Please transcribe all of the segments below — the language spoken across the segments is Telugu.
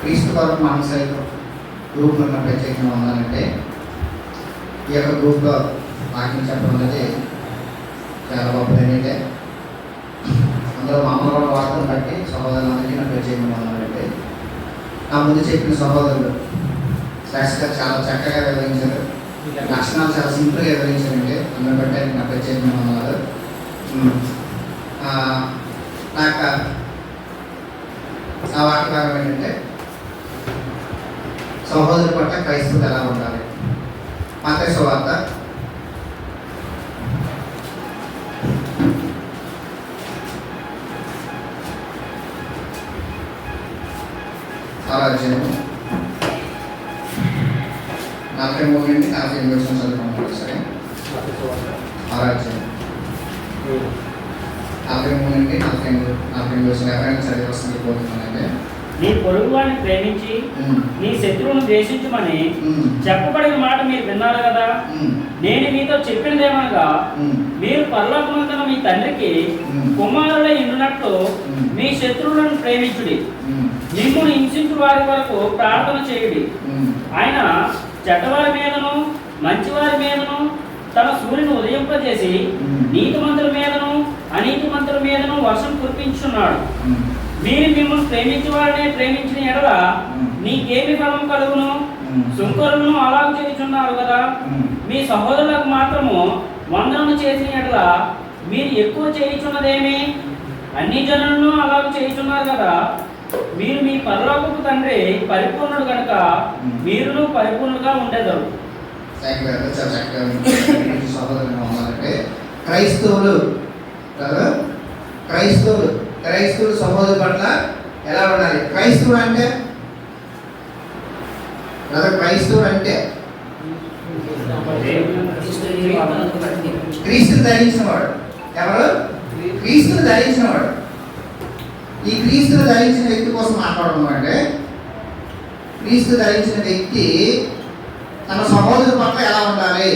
క్రీస్తు కొరకు మన సైతం గ్రూప్ ఉన్న ప్రత్యేకంగా ఉండాలంటే ఈ యొక్క గ్రూప్లో వాక్యం చెప్పడం అనేది చాలా గొప్పది. ఏంటంటే అందులో మామూలు వార్తను బట్టి సహోదరులందరికీ నాకు ప్రత్యేకంగా ఉండాలంటే నా ముందు చెప్పిన సహోదరులు చాలా చక్కగా వివరించారు. లక్షణాలు చాలా సింపుల్గా వివరించారంటే అందులో బట్టి నాకు ప్రత్యేకంగా ఉన్నారు. నాకు ఆ వాక్య భాగం ఏంటంటే సహోదరు పట్ల క్రైస్తవులు ఎలా ఉండాలి. మత్తయి సువార్త 6వ అధ్యాయం 43 నుండి 48 వచనం చదువుకుంటాం. సరే, 6వ అధ్యాయం 43 నుండి 48 వచనం ఎవరైనా చదివి వస్తుంది పోతున్నానంటే, నీ పొరుగువాడిని ప్రేమించి నీ శత్రువును ద్వేషించమని చెప్పబడిన మాట మీరు విన్నారు కదా. నేను మీతో చెప్పినదేమనగా, మీరు పరలోకమందున మీ తండ్రికి కుమారులై ఉండునట్లు మీ శత్రువులను ప్రేమించుడి, మిమ్మును హింసించు వారి వరకు ప్రార్థన చేయుడి. ఆయన చెడ్డవారి మీదను మంచివారి మీదను తన సూర్యుని ఉదయింపజేసి నీతిమంతుల మీదను అనీతిమంతుల మీదను వర్షం కురిపించున్నాడు. మీరు మిమ్మల్ని ప్రేమించే వారిని ప్రేమించిన ఎడల నీకేమి ఫలం కలుగును? సుంకరులను అలాగ చేయుచున్నారు కదా. మీ సహోదరులకు మాత్రము వందనము చేసిన ఎడల మీరు ఎక్కువ చేయుచున్నదేమి? అన్ని జనులను అలాగ చేయుచున్నారు కదా. మీరు మీ పరలోకపు తండ్రి పరిపూర్ణుడు కనుక మీరును పరిపూర్ణులుగా ఉండేదారు. క్రైస్తవులు సహోదరు పట్ల ఎలా ఉండాలి? క్రైస్తవుడు అంటే క్రీస్తుని ధరించినవాడు. ఎవరు? క్రీస్తుని ధరించినవాడు. ఈ క్రీస్తుని ధరించిన వ్యక్తి కోసం మాట్లాడడం అంటే, క్రీస్తు ధరించిన వ్యక్తి తన సహోదరు పట్ల ఎలా ఉండాలి?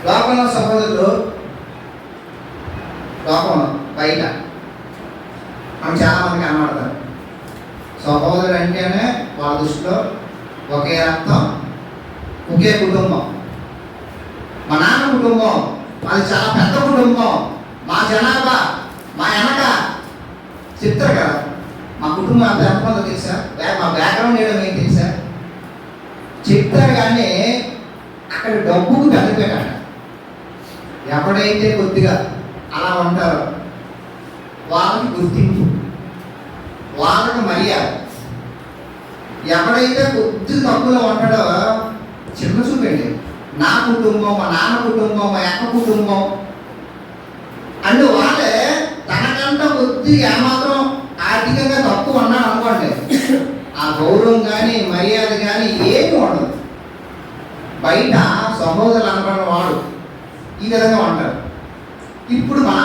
లోకంలో సహోదరులు బయట మనం చాలా మంది కనబడతారు. సహోదరుడు అంటేనే వాళ్ళ దృష్టిలో ఒకే రక్తం, ఒకే కుటుంబం. మా నాన్న కుటుంబం అది చాలా పెద్ద కుటుంబం, మా జనాభా మా వెనక చెప్తారు కదా. మా కుటుంబం అంత ఎంతమందో తెలుసా? మా బ్యాక్గ్రౌండ్ ఏదో మీకు తెలుసా? చెప్తారు. కానీ అక్కడ డబ్బుకు పెద్ద పెట్టాడు. ఎప్పుడైతే కొద్దిగా అలా ఉంటారో వాళ్ళకి గుర్తింపు, వాళ్ళకి మర్యాద. ఎప్పుడైతే కొద్ది తక్కువలో ఉంటాడో చిన్న చూపండి, నా కుటుంబం, మా నాన్న కుటుంబం, మా అక్క కుటుంబం అంటే వాళ్ళే తనకంటే కొద్దిగా ఏమాత్రం ఆర్థికంగా తక్కువ ఉన్నాడు అనుకోండి, ఆ గౌరవం కానీ మర్యాద కానీ ఏమి ఉండదు. బయట సహోదరులు అనుకున్న వాడు ఈ విధంగా ఉంటారు. ఇప్పుడు మన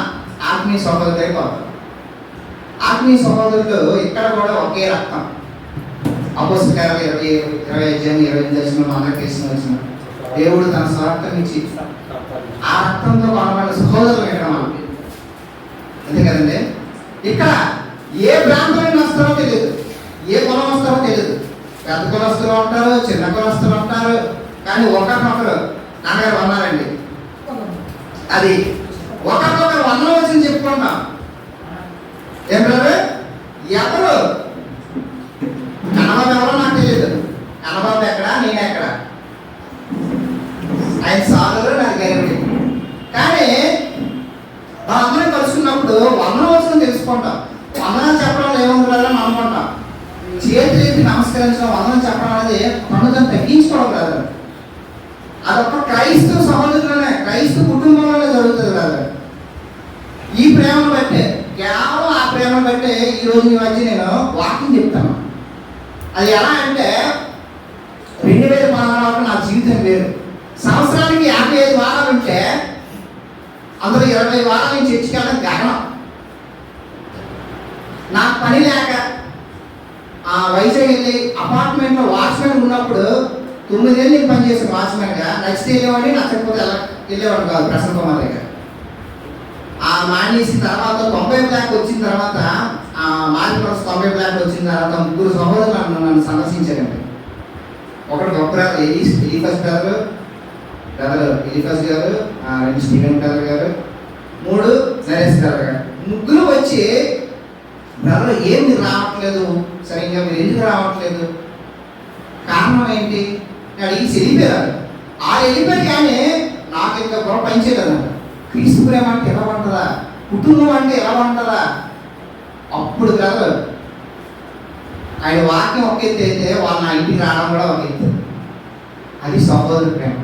ఆత్మీయ సహోదరులు అయిపోతారు. ఆత్మీయ సహోదరులు ఇక్కడ కూడా ఒకే రక్తం. అపోస్తల 20 అందరికి తెలిసిన వచ్చిన దేవుడు తన స్వార్థం ఇచ్చి ఆ రక్తంతో కొనబడిన సహోదరులు ఇక్కడ మనకి అంతే కదండి. ఇక్కడ ఏ ప్రాంతం వస్తారో తెలియదు, ఏ కులం వస్తారో తెలియదు. పెద్ద కులస్తులు ఉంటారు, చిన్న కులస్తులు ఉంటారు. కానీ ఒకరినొకరు నాన్నగారు అన్నారండి, అది ఒకరికొకరు వందలు వచ్చి చెప్పుకుంటాం. ఏం బ్రదర్, ఎవరు కన్నబాబు ఎవరో నాకు తెలియదు. కన్నబాబు ఎక్కడ, నేను ఎక్కడ, ఆయన సార్లు నాకు గైరవి. కానీ మనందరం కలుసుకున్నప్పుడు వందనం వచ్చి తెలుసుకుంటాం. వందనం చెప్పడం ఏముంది బ్రదర్ అని అనుకుంటాం. చేతులు ఎత్తి నమస్కరించడం, వందనం చెప్పడం అనేది పండుగను తగ్గించుకోవడం కాదు. అదొక క్రైస్తవ సహోదరులనే, క్రైస్తవ కుటుంబంలోనే జరుగుతుంది కదా. ఈ ప్రేమను బట్టే, కేవలం ఆ ప్రేమను బట్టే ఈరోజు ఈ మధ్య నేను వాకింగ్ చెప్తాను. అది ఎలా అంటే 2016 నా జీవితం వేరు. సంవత్సరానికి 55 వారాలు ఉంటే అందులో 20 వారాలు నేను చర్చికెళ్ళడం గగనం. నాకు పని లేక వైజాగ్ వెళ్ళి అపార్ట్మెంట్లో వాచ్మెన్ ఉన్నప్పుడు 9 ఏళ్ళు నేను పనిచేసాను వాచ్మెన్గా. నచ్చితే వెళ్ళేవాడిని, నచ్చకపోతే వెళ్ళేవాడు కాదు. ప్రసన్న కుమార్ దగ్గర ఆ మానేసిన తర్వాత 90 దాకా వచ్చిన తర్వాత మార్కెట్ 90 ప్లాట్ వచ్చిన తర్వాత ముగ్గురు సహోదరులు నన్ను సందర్శించారండి. ఒకటి గొప్ప ఎలిఫస్ బ్రదర్ ఎలిఫస్ గారు, 2 స్టీవెన్ బ్రదర్ గారు, 3 నరేష్ బ్రదర్ గారు. ముగ్గురు వచ్చి బ్రదర్ ఏం మీరు రావట్లేదు, సరిగ్గా మీరు ఎందుకు రావట్లేదు, కారణం ఏంటి అడిగి వెళ్ళిపోయారు. వెళ్ళిపోయారు కానీ నాకు ఇంకా గొడవ పనిచేయలేదు. క్రీస్తు ప్రేమ అంటే ఎలా ఉంటుందా, కుటుంబం అంటే ఎలా ఉంటుందా. అప్పుడు బ్రదర్ ఆయన వాక్యం ఒక ఎత్తు అయితే వాళ్ళు నా ఇంటికి రావడం కూడా ఒక ఎత్తు. అది సహోదర ప్రేమ.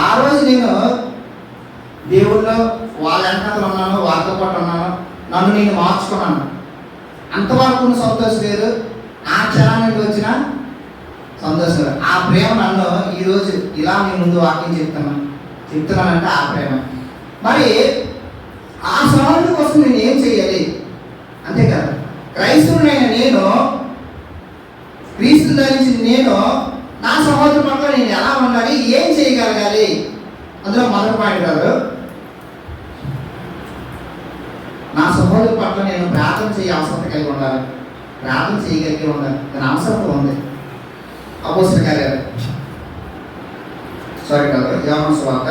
ఆ రోజు నేను దేవుళ్ళు వాళ్ళ వెనకాల ఉన్నాను, వాళ్ళతో పాటు ఉన్నాను, నన్ను నేను మార్చుకున్నాను. అంతవరకు ఉన్న సంతోషం వేరు, ఆ క్షణానికి వచ్చిన సంతోషం వేరు. ఆ ప్రేమ నన్ను ఈరోజు ఇలా మీ ముందు వాక్యం చెప్తున్నానంటే ఆ ప్రేమ. మరి ఆ సవాళ్ళ కోసం నేను ఏం చేయాలి, అంతే కదా. క్రైస్తవుడైన నేను, క్రీస్తు ధరించిన నేను, నా సహోదరు పట్ల నేను ఎలా ఉండాలి, ఏం చేయగలగాలి. అందులో మొదటి పాయింట్ కాదు, నా సహోదరు పట్ల నేను ప్రార్థన చేయ అవసరం కలిగి ఉండాలి, ప్రార్థన చేయగలిగి ఉండాలి. దాని అవసరం ఉంది. అపోస్తలుల కార్యాలు యోహాను సువార్త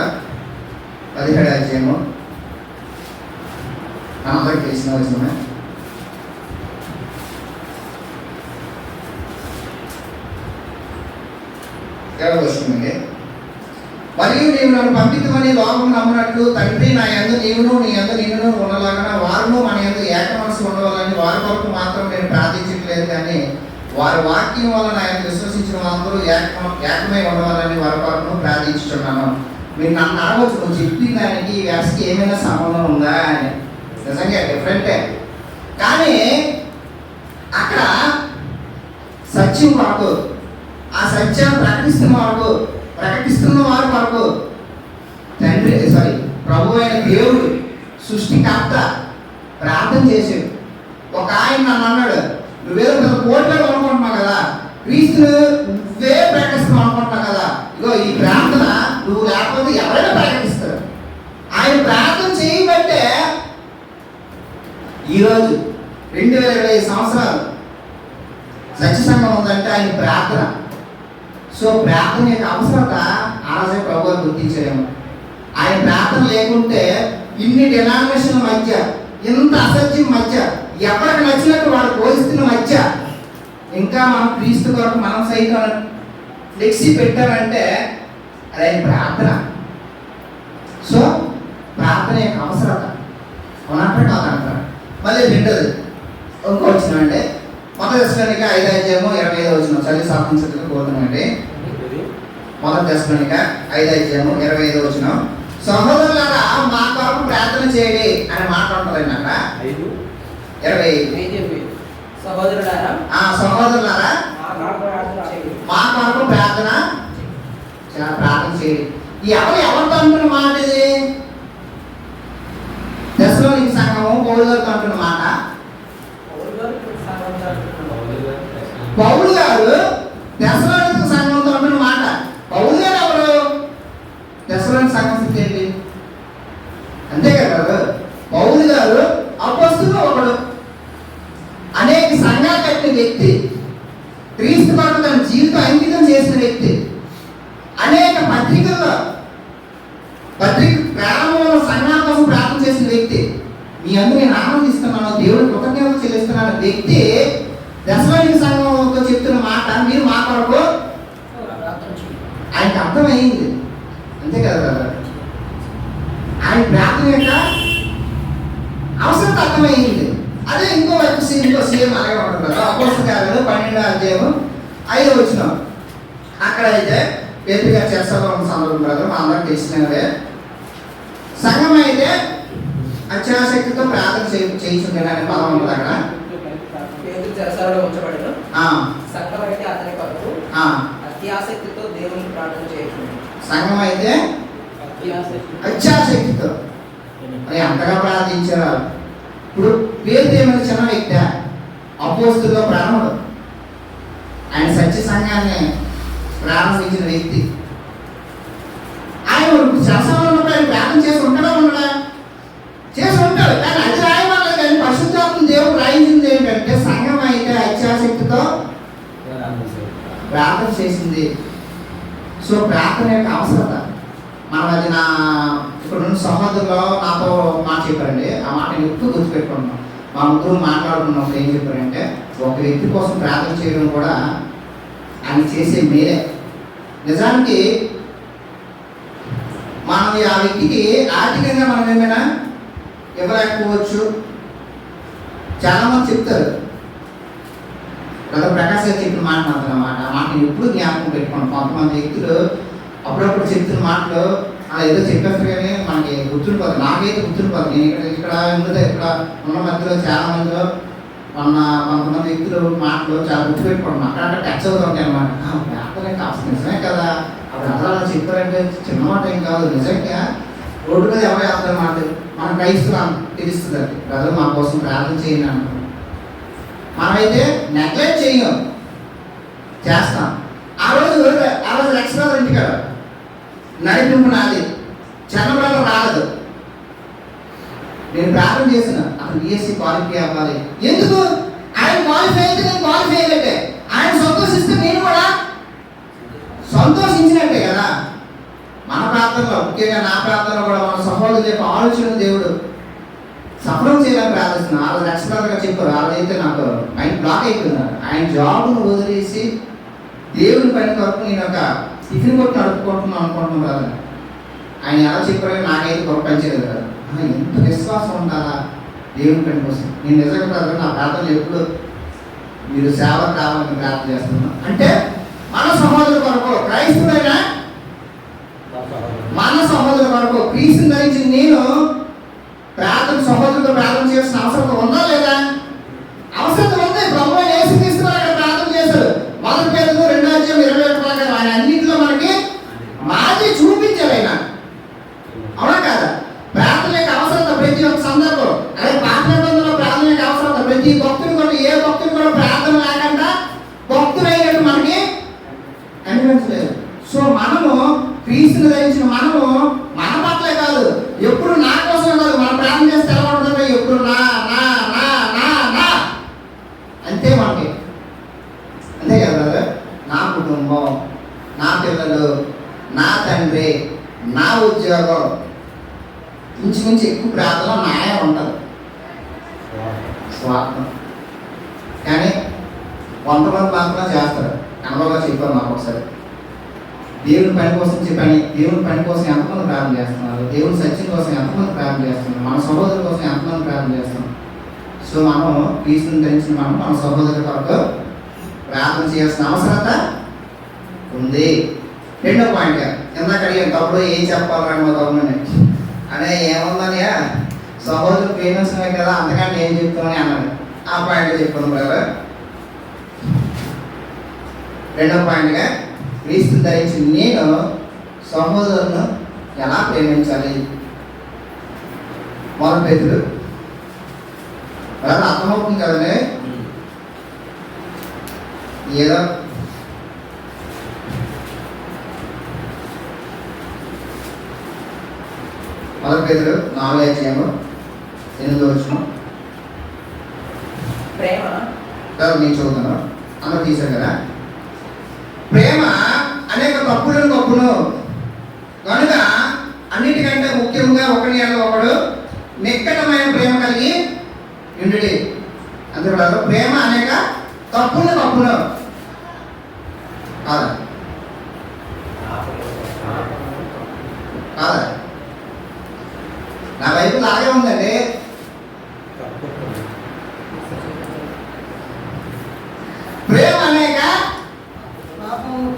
17వ అధ్యాయము, మనందరికీ తెలిసిన వచనమే. వస్తుంది. మరియు నీవు నన్ను పంపితమని లోకం నమ్మునట్లు తండ్రి నా యందు నీవును నీ యందు నిన్నును ఉండలాగా వారును మన యందు ఏక మనసు ఉండవాలని వారి కొరకు మాత్రం నేను ప్రార్థించట్లేదు, కానీ వారి వాక్యం వల్ల నా యందు విశ్వసించిన వాళ్ళందరూ ఏకమై ఉండవాలని వారి కొరకు ప్రార్థించుతున్నాను. మీరు నన్ను అడగవచ్చు, నువ్వు చెప్పిన దానికి ఈ వ్యాసకి ఏమైనా సంబంధం ఉందా అని. నిజంగా డిఫరెంటే, కానీ అక్కడ సత్యం కొరకు, ఆ సత్యాన్ని ప్రకటిస్తున్న వారి కొరకు ప్రభు అయిన దేవుడు సృష్టికర్త ప్రార్థన చేశాడు. ఒక ఆయన నన్ను అన్నాడు, నువ్వేదో పెద్ద కోట్లలో అనుకుంటున్నావు కదా, క్రీస్తును నువ్వే ప్రకటిస్తున్నావు అనుకుంటున్నావు కదా, ఇగో ఈ ప్రార్థన నువ్వు లేకపోతే ఎవరైనా ప్రకటిస్తారు. ఆయన ప్రార్థన చేయబట్టే ఈరోజు 2025 సంవత్సరాలు సత్య సంఘం ఉందంటే ఆయన ప్రార్థన. సో ప్రార్థన యొక్క అవసరత ఆ రోజే ప్రభు గుర్తించారేమో. ఆయన ప్రార్థన లేకుంటే ఇన్ని డినామినేషన్ల మధ్య, ఇంత అసత్యం మధ్య, ఎవరికి నచ్చినట్టు వాడు పోయిస్తున్న మధ్య ఇంకా మనం క్రీస్తు కొరకు మనం సైతం ఫ్లెక్సీ పెట్టారంటే అది ఆయన ప్రార్థన. సో ప్రార్థన యొక్క అవసరత ఉన్నట్టు కాదంటారు. మళ్ళీ రెండోది ఇంకో వచ్చినామంటే 1 దశలోనిక 5వ అధ్యాయము 25వ వచనం చదివి సాధించడానికి కోరుతున్నామండి. 1 దశలోనిక 5వ అధ్యాయము 25వ వచనం, సహోదరులారా మా కొరకు ప్రార్థన చేయండి అని మాట ఉంటుందండి. అక్కడ 25 సహోదరులారా మా కొరకు ప్రార్థన చేయండి. ఎవరితో అంటున్న మాట ఇది? దశలోనిక సంఘము పౌలు గారితో అంటున్న మాట. పౌలు గారు దశలోనిక సంఘంతో అంటున్న మాట. పౌలు గారు ఎవరు? దశలోనిక సంఘం స్థితి ఏంటి? అంతే కదా. పౌలు గారు అపోస్తలుల్లో ఒకడు, అనేక సంఘాలు కట్టిన వ్యక్తి, క్రీస్తు కొరకు తన జీవితం అంకితం చేసిన వ్యక్తి, అనేక ప్రారంభంలో సంఘాల కోసం ప్రార్థన చేసిన వ్యక్తి, మీ అందరూ నేను ఆనందిస్తున్నాను, దేవుడు కృతజ్ఞతలు చెల్లిస్తున్నాను వ్యక్తి దశలోనిక సంఘంతో చెప్తున్న మాట మీరు మా కొరకు ఆయనకు అర్థమైంది. అంతే కదా. ఆయన ప్రార్థన యొక్క అవసరం అర్థమైంది. అదే ఇంకో వైపు సీఎం అలాగే ఉంటుంది కదా. అపోస్తలుల కార్యాలు 12వ అధ్యాయము 5వ వచనం, అక్కడైతే పేతురు గారు చెరసాలలో ఉన్న సందర్భం కదా, మా అందరికి తెలిసినవే. సంఘం అయితే అత్యాశక్తితో ప్రార్థన చేయించుంటానని పదం ఉంటుంది అక్కడ. చెరసాలలో ఉంచబడను, సంఘం అయితే అతని కొరకు అత్యాశక్తితో దేవుని ప్రార్థన చేయించుంది. సంఘం అయితే అత్యాశక్తితో మరి అంతగా ప్రార్థించారు. ఇప్పుడు పేరు ఏమైనా చిన్న వ్యక్తి, అపోస్తలుల్లో ప్రారంభం, ఆయన సత్య సంఘాన్ని ప్రారంభించిన వ్యక్తి. ఆయన చెరసాలలో ఉన్నప్పుడు ఆయన ప్రార్థన చేసి ఉంటాడా? చేసి ఉంటాడు. కానీ అది రాయమన్నది, కానీ పరిశుద్ధాత్మ దేవుడు ప్రార్థన చేసింది. సో ప్రార్థన యొక్క అవసరత మనం అది ఇక్కడ నుండి సహోదరులో నాతో మాట చెప్పారండి. ఆ మాట నేను ఎప్పుడు గుర్తుపెట్టుకుంటున్నాను. మా ముగ్గురు మాట్లాడుకున్నప్పుడు ఏం చెప్పారంటే, ఒక వ్యక్తి కోసం ప్రార్థన చేయడం కూడా ఆయన చేసే మేలే. నిజానికి మనం ఆ వ్యక్తికి ఆర్థికంగా మనం ఏమైనా ఇవ్వలేకపోవచ్చు. చాలామంది చెప్తారు. బ్రదర్ ప్రకాష్ గారు చెప్పిన మాట అన్నమాట. ఆ మాట నేను ఎప్పుడు జ్ఞాపకం పెట్టుకున్నాను. కొంతమంది వ్యక్తులు అప్పుడప్పుడు చెప్తున్న మాటలు అలా ఏదో చెప్పేస్తారు కానీ మనకి గుర్తుండిపోదు. నాకైతే గుర్తుండిపోదు. నేను ఇక్కడ ఇక్కడ ఉన్న మధ్యలో చాలా మందిలో కొంతమంది వ్యక్తులు మాటలు చాలా గుర్తుపెట్టుకుంటున్నాను. అక్కడ టచ్ అవుతూ ఉంటాయి అన్నమాట. ప్రార్థన కాస్త నిజమే కదా, అప్పుడు అలా చెప్పారంటే చిన్న మాట ఏం కాదు. నిజంగా రోడ్డు మీద ఎవరు వెళ్తారు మాట మన క్రైస్తవం తెలుస్తుంది. అది బ్రదర్ మా కోసం ప్రార్థన చేయండి అంటారు. మనమైతే నెగ్లెక్ట్ చేయం, చేస్తాం. ఆ రోజు ఎక్స్ట్రా ఇంటికాడ నడిపింపు నాది, చంద్రబాబు రాలేదు. నేను ప్రార్థన చేసిన అతను బిఎస్సీ క్వాలిఫై అవ్వాలి. ఎందుకు? ఆయన క్వాలిఫై అయితే నేను క్వాలిఫై అయ్యట్టే. ఆయన సంతోషిస్తే నేను కూడా సంతోషించినట్టే కదా. మన ప్రార్థనలో, ముఖ్యంగా నా ప్రార్థనలో కూడా మన సహోదరుల యొక్క ఆలోచన దేవుడు సఫలం చేయాలని ప్రార్థిస్తున్నాను. ఆ రోజు ఎక్స్ట్రాగా చెప్పారు. ఆ రోజైతే నాకు మైండ్ బ్లాక్ అయిపోయినారు. ఆయన జాబ్ను వదిలేసి దేవుని పని కొరకు నేను ఒక టిఫిన్ కొట్టి నడుపుకుంటున్నాను అనుకుంటున్నాను కదా. ఆయన ఎలా చెప్పారో నాకైతే గొప్ప పనిచేయలేదు కదా. ఎంత విశ్వాసం ఉండాలా దేవుని పని కోసం. నేను నిజంగా బ్రదర్ నా ప్రార్థనలు ఎప్పుడు మీరు సేవ కావాలని ప్రార్థన చేస్తున్నాను. అంటే మన సహోదరుల కొరకు, క్రైస్తవులైనా మన సహోదరుల కొరకు క్రీస్తుని ధరించి నేను ప్రార్థన సహోదరులతో ప్రార్థన చేయాల్సిన అవసరం ఉందా లేదా? అవసరం ఉంది. ప్రభువైన యేసుక్రీస్తు అక్కడ ప్రార్థన చేశారు. మొదటి పేరుతో 2:21 ఆయన అన్నింటిలో మనకి మాది చూపించారు. ఆయన అవునా కాదా? ప్రార్థన యొక్క అవసరత ప్రతి ఒక్క సందర్భం. అదే పాత నిబంధనలో ప్రార్థన యొక్క అవసరత ప్రతి భక్తుని కూడా, ఏ భక్తుని కూడా ప్రార్థన లేకుండా భక్తులైనట్టు మనకి అనిపించలేదు. సో మనము క్రీస్తుని ధరించిన మనము మన పట్లే కాదు, ఎప్పుడు నా కోసం కాదు. మనం ప్రార్థన చేస్తే ఎలా ఉంటుందో ఎప్పుడు నా నా నా నా నా అంతే మనకి. అంతే కదా. నా కుటుంబం, నా పిల్లలు, నా తండ్రి, నా ఉద్యోగం, ఇంచుమించు ఎక్కువ ప్రార్థన నాయ ఉంటుంది. స్వార్థం. కానీ కొంతమంది మాత్రం చేస్తారు. అనుభవంగా చెప్పారు మాకు ఒకసారి. దేవుని పని కోసం చెప్పని, దేవుని పని కోసం ఎంతమంది ప్రార్థన చేస్తున్నారు, దేవుని సత్యం కోసం ఎంతమంది ప్రార్థన చేస్తున్నారు, మన సహోదరుల కోసం ఎంతమంది ప్రార్థన చేస్తున్నాం. సో మనం క్రీస్తుని ధరించిన మనం మన సహోదరుల కొరకు ప్రార్థన చేయాల్సిన అవసరత ఉంది. రెండో పాయింట్, ఇందాక అడిగాను తప్పుడు ఏం చెప్పాలని మా తమ్ముడిని అనే ఏముందని, సహోదరులు ప్రేమించడమే కదా, అంతకంటే ఏం చెప్తామని అన్నాడు. ఆ పాయింట్ చెప్పాను బ్రదర్. రెండో పాయింట్గా క్రీస్తు ధరించి నేను సహోదరులను ఎలా ప్రేమించాలి. మొదటి పేతురు బ్రదర్ అర్థమవుతుంది కదండి. ఏదో మొదటి పేతురు 4:8 ప్రేమ కదా నేను చదువుతాను. అందరూ తీశారు కదా. ప్రేమ అనేక తప్పులను కప్పును కనుక అన్నిటికంటే ముఖ్యంగా ఒకటి ఒకడు నిక్కటమైన ప్రేమ కలిగి ఉండుడి. అందులో ప్రేమ అనేక తప్పులను కప్పును కాదా కాదా? నా వైపు లాగే ఉందండి. ప్రేమ అనేక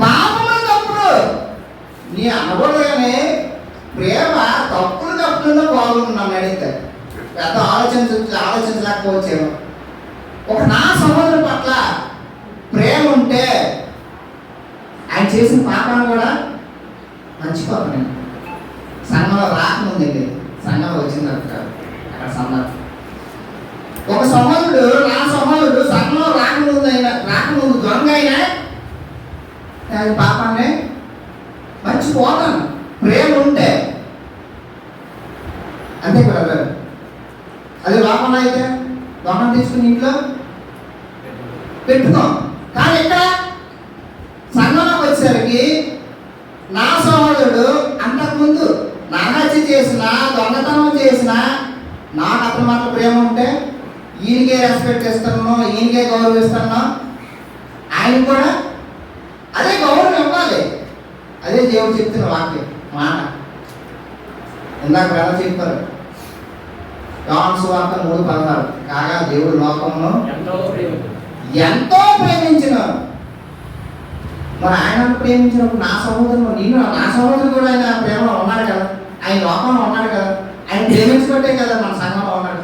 పాపములు తప్పుడు నీ అనకూడదుగానే ప్రేమ తప్పుడు తప్పుల్లో బాగున్నాను అడిగితే పెద్ద ఆలోచించలేకపోవచ్చాను. ఒక నా సహోదరు పట్ల ప్రేమ ఉంటే ఆయన చేసిన పాపాన్ని కూడా మర్చిపోతాను. సంఘంలో రాకముందండి, సంఘంలో వచ్చిన తర్వాత అక్కడ సందర్భం. ఒక సహోదరుడు, నా సహోదరుడు సంఘంలో రాకముందు దొంగ అయినా పాపాన్ని మర్చిపోతాను ప్రేమ ఉంటే. అంతే కదా. అది లోపల అయితే దొంగ తీసుకుని ఇంట్లో పెట్టుకోం. కానీ ఇక్కడ చేసినా, దొంగతనం చేసినా నాకు అతని మాత్రం ప్రేమ ఉంటే ఈయనకే రెస్పెక్ట్ ఇస్తున్నాను, ఈయనకే గౌరవిస్తున్నాను, ఆయన కూడా అదే గౌరవం ఇవ్వాలి. అదే దేవుడు చెప్తున్న వాక్యం మాట. ఇందాక ఎలా చెప్పారు యోహాను సువార్త 3:16 కాగా దేవుడు లోకంలో ఎంతో ప్రేమించినారు. మరి ఆయన ప్రేమించినప్పుడు నా సహోదరుడు కూడా ఆయన ప్రేమలో ఉన్నాడు కదా, ఆయన లోకంలో ఉన్నాడు కదా, ఆయన ప్రేమించుకుంటే కదా మన సంఘంలో ఉన్నాడు,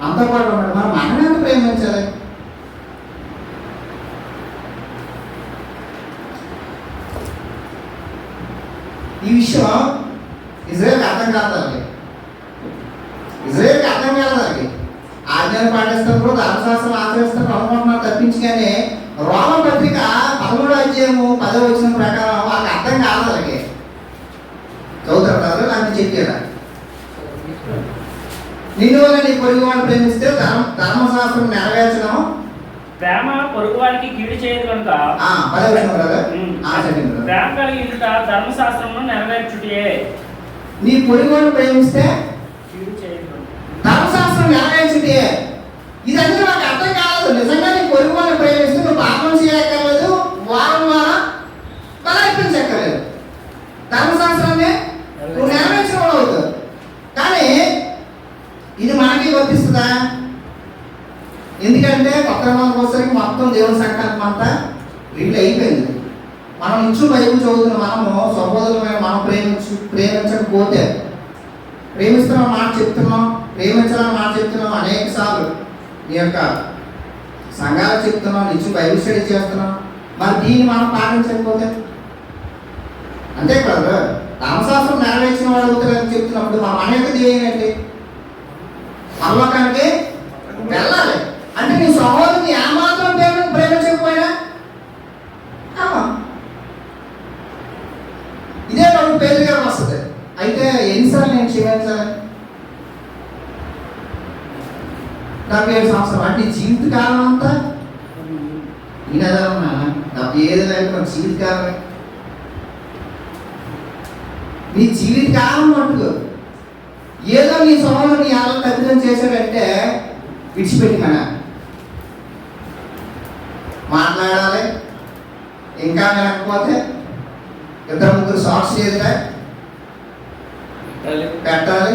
అంతా పాటు ఉన్నాడు. మరి మనని ఎంత ప్రేమించాలి? ఈ విషయం ఇజ్రాయేల్కి అర్థం కాదు. ఇజ్రాయేల్కి అర్థం కాదు. ఆజ్ఞాన్ని పాటిస్తారు, ధర్మశాస్త్రం ఆచరిస్తారు అనుకుంటున్నారు తప్పించి, కానీ రోమ పత్రిక 13వ అధ్యాయము 10వ వచనం ప్రకారం వాళ్ళకి అర్థం కాదు. అలాగే చదువుతారు నాకు చెప్పారా, నిన్ను వల్ల నీ పొరుగు వాడిని ప్రేమిస్తే ధర్మశాస్త్రం నెరవేర్చడం, ప్రేమ పొరుగు వారికి కీడు చేయదు కనుక 10వ వచనం కదా, ప్రేమ కలిగి ఉండుట ధర్మశాస్త్రమును నెరవేర్చుటే. నీ పొరుగు వాడిని ప్రేమిస్తే కీడు చేయదు ధర్మశాస్త్రం నెరవేర్చుటే. ఇదన్నీ నాకు అర్థం కాలేదు. నిజంగా నీ పొరుగు వాడిని ప్రేమిస్తే నువ్వు పాపం చేయక్కర్లేదు, వారం వారం బలాయించక్కర్లేదు, ధర్మశాస్త్రాన్ని నువ్వు నెరవేర్చిన వాడు అవుతావు. కానీ ఇది మనకి వర్తిస్తుందా? ఎందుకంటే కొత్త కోసరికి మొత్తం దేవుని సంకల్పం అంతా వీళ్ళు అయిపోయింది. మనం ఇచ్చు బైబిల్ చదువుతున్న మనము సహోదరులమైన మనం ప్రేమించకపోతే, ప్రేమిస్తున్న మాట చెప్తున్నాం, ప్రేమించాలని మాట చెప్తున్నాం, అనేక సార్లు నీ యొక్క సంఘాలకు చెప్తున్నాం, ఇచ్చు బైబిల్ స్టడీ చేస్తున్నాం, మరి దీన్ని మనం పాటించకపోతే అంతే కదా. ధర్మశాస్త్రం నెరవేర్చిన వాడు అవుతారని చెప్తున్నప్పుడు మనం అనేక ఏంటి పరలోకానికి వెళ్ళాలి. అంటే నీ సహోదరుని ఏమాత్రం ప్రేమించకపోయినా ఇదే మనకు పేరుగా వస్తుంది. అయితే ఎన్నిసార్లు నేను క్షమించాలి? 77 సంవత్సరం అంటే జీవితకాలం అంతా ఈయనదమ్మా 77 అంటే మన జీవితకాలమే. నీ జీవితకాలం మట్టుకు ఏదో నీ సహోదరుని ఎలా తప్పిదం చేశాడంటే విడిచిపెట్టి మాట్లాడాలి. ఇంకా వినకపోతే 2-3 సాక్షి ఎదుట పెట్టాలి.